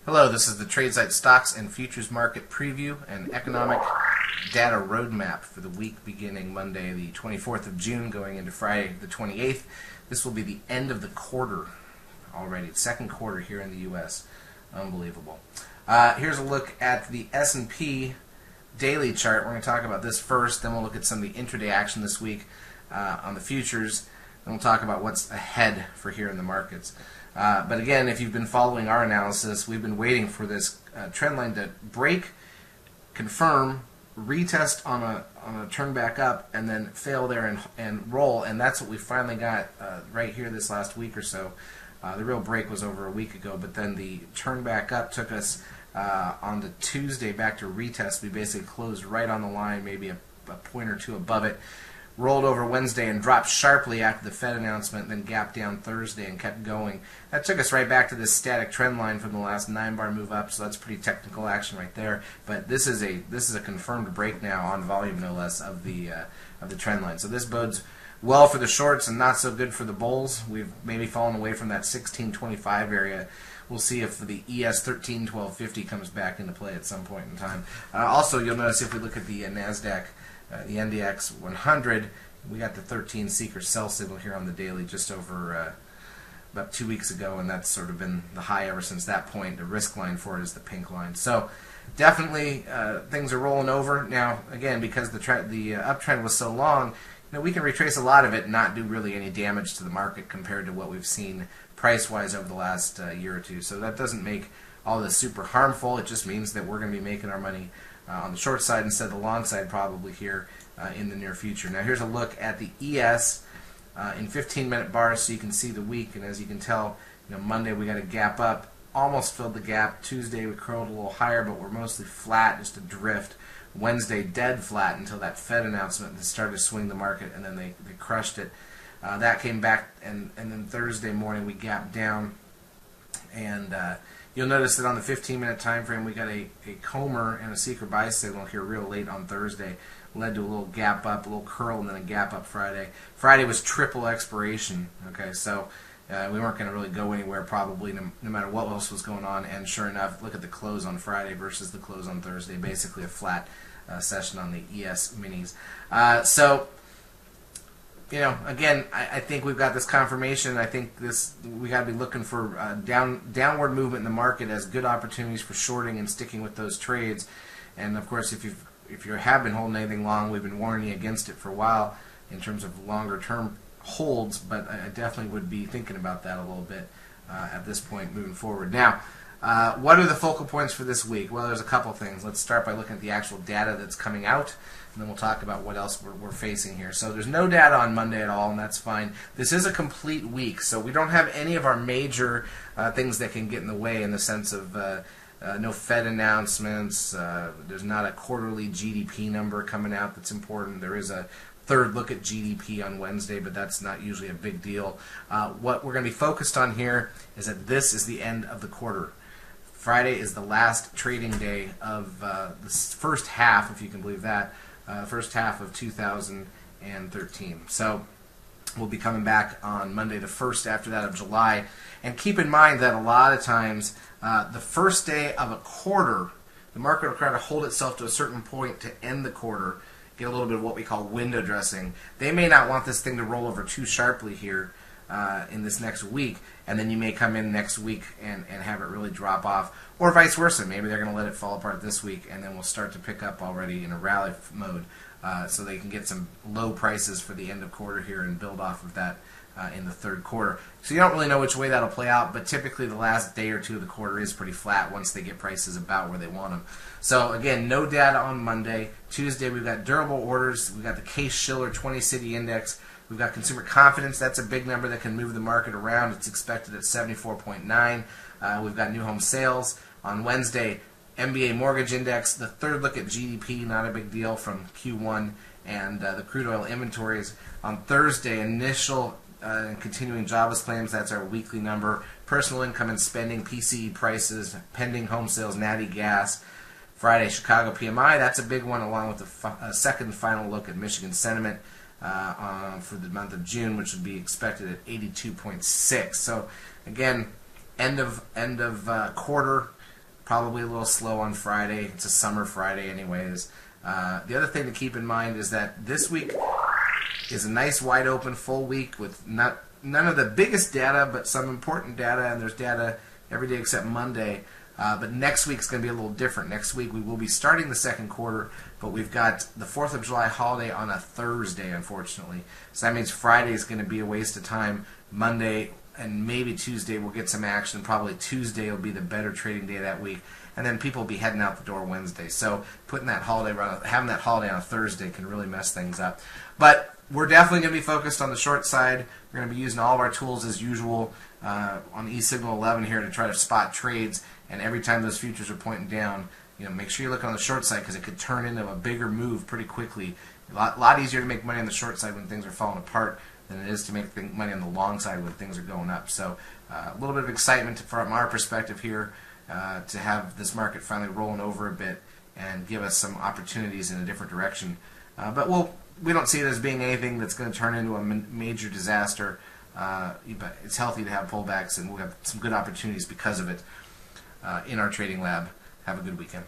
Hello, this is the tradesight stocks and futures market preview and economic data roadmap for the week beginning Monday the 24th of June going into Friday the 28th. This will be the end of the quarter already, second quarter here in the U.S. Unbelievable. Here's a look at the S&P daily chart. We're going to talk about this first, then we'll look at some of the intraday action this week on the futures, then we'll talk about what's ahead for here in the markets. But again, if you've been following our analysis, we've been waiting for this trend line to break, confirm, retest on a turn back up, and then fail there and roll. And that's what we finally got right here this last week or so. The real break was over a week ago, but then the turn back up took us on the Tuesday back to retest. We basically closed right on the line, maybe a point or two above it. Rolled over Wednesday and dropped sharply after the Fed announcement, then gapped down Thursday and kept going. That took us right back to this static trend line from the last 9-bar move up, so that's pretty technical action right there. But this is a confirmed break now on volume, no less, of the trend line. So this bodes well for the shorts and not so good for the bulls. We've maybe fallen away from that 1625 area. We'll see if the ES 131250 comes back into play at some point in time. Also, you'll notice if we look at the NASDAQ, the NDX 100, we got the 13 seeker sell signal here on the daily just over about 2 weeks ago, and that's sort of been the high ever since that point. The risk line for it is the pink line. So definitely things are rolling over. Now, again, because the uptrend was so long, we can retrace a lot of it and not do really any damage to the market compared to what we've seen price-wise over the last year or two. So that doesn't make all this super harmful. It just means that we're going to be making our money on the short side instead of the long side probably here in the near future. Now here's a look at the ES in 15-minute bars so you can see the week. And as you can tell, Monday we got a gap up, almost filled the gap. Tuesday we curled a little higher, but we're mostly flat, just a drift. Wednesday dead flat until that Fed announcement that started to swing the market, and then they crushed it. That came back, and then Thursday morning we gapped down, and you'll notice that on the 15-minute time frame we got a Comer and a seeker buy signal here real late on Thursday. Led to a little gap up, a little curl, and then a gap up Friday. Friday was triple expiration. Okay, so we weren't going to really go anywhere probably no matter what else was going on. And sure enough, look at the close on Friday versus the close on Thursday. Basically a flat session on the ES minis. So again, I think we've got this confirmation. I think we got to be looking for downward movement in the market as good opportunities for shorting and sticking with those trades. And of course, if you have been holding anything long, we've been warning you against it for a while in terms of longer term holds. But I definitely would be thinking about that a little bit at this point moving forward. Now, what are the focal points for this week? Well, there's a couple things. Let's start by looking at the actual data that's coming out, and then we'll talk about what else we're facing here. So there's no data on Monday at all, and that's fine. This is a complete week, so we don't have any of our major things that can get in the way in the sense of no Fed announcements. There's not a quarterly GDP number coming out that's important. There is a third look at GDP on Wednesday, but that's not usually a big deal. What we're going to be focused on here is that this is the end of the quarter. Friday is the last trading day of the first half, if you can believe that, first half of 2013. So we'll be coming back on Monday the 1st after that of July. And keep in mind that a lot of times the first day of a quarter, the market will try to hold itself to a certain point to end the quarter, get a little bit of what we call window dressing. They may not want this thing to roll over too sharply here in this next week, and then you may come in next week and have it really drop off, or vice versa. Maybe they're going to let it fall apart this week, and then we'll start to pick up already in a rally mode so they can get some low prices for the end of quarter here and build off of that in the third quarter. So you don't really know which way that'll play out, but typically the last day or two of the quarter is pretty flat once they get prices about where they want them. So again, no data on Monday. Tuesday we've got durable orders. We've got the Case-Shiller 20-City Index. We've got consumer confidence. That's a big number that can move the market around. It's expected at 74.9. We've got new home sales. On Wednesday, MBA mortgage index. The third look at GDP, not a big deal from Q1. And the crude oil inventories. On Thursday, initial and continuing jobless claims. That's our weekly number. Personal income and spending, PCE prices, pending home sales, natty gas. Friday, Chicago PMI. That's a big one, along with the second final look at Michigan sentiment for the month of June, which would be expected at 82.6. So again, end of quarter. Probably a little slow on Friday. It's a summer Friday anyways. The other thing to keep in mind is that this week is a nice wide open full week with none of the biggest data, but some important data, and there's data every day except Monday. But next week's going to be a little different. Next week we will be starting the second quarter, but we've got the 4th of July holiday on a Thursday, unfortunately. So that means Friday is going to be a waste of time. Monday and maybe Tuesday we'll get some action. Probably Tuesday will be the better trading day that week, and then people will be heading out the door Wednesday. So having that holiday on a Thursday can really mess things up. But we're definitely going to be focused on the short side. We're going to be using all of our tools as usual on eSignal 11 here to try to spot trades. And every time those futures are pointing down, make sure you look on the short side because it could turn into a bigger move pretty quickly. A lot easier to make money on the short side when things are falling apart than it is to make money on the long side when things are going up. So a little bit of excitement from our perspective here to have this market finally rolling over a bit and give us some opportunities in a different direction. But we don't see it as being anything that's going to turn into a major disaster. But it's healthy to have pullbacks, and we'll have some good opportunities because of it in our trading lab. Have a good weekend.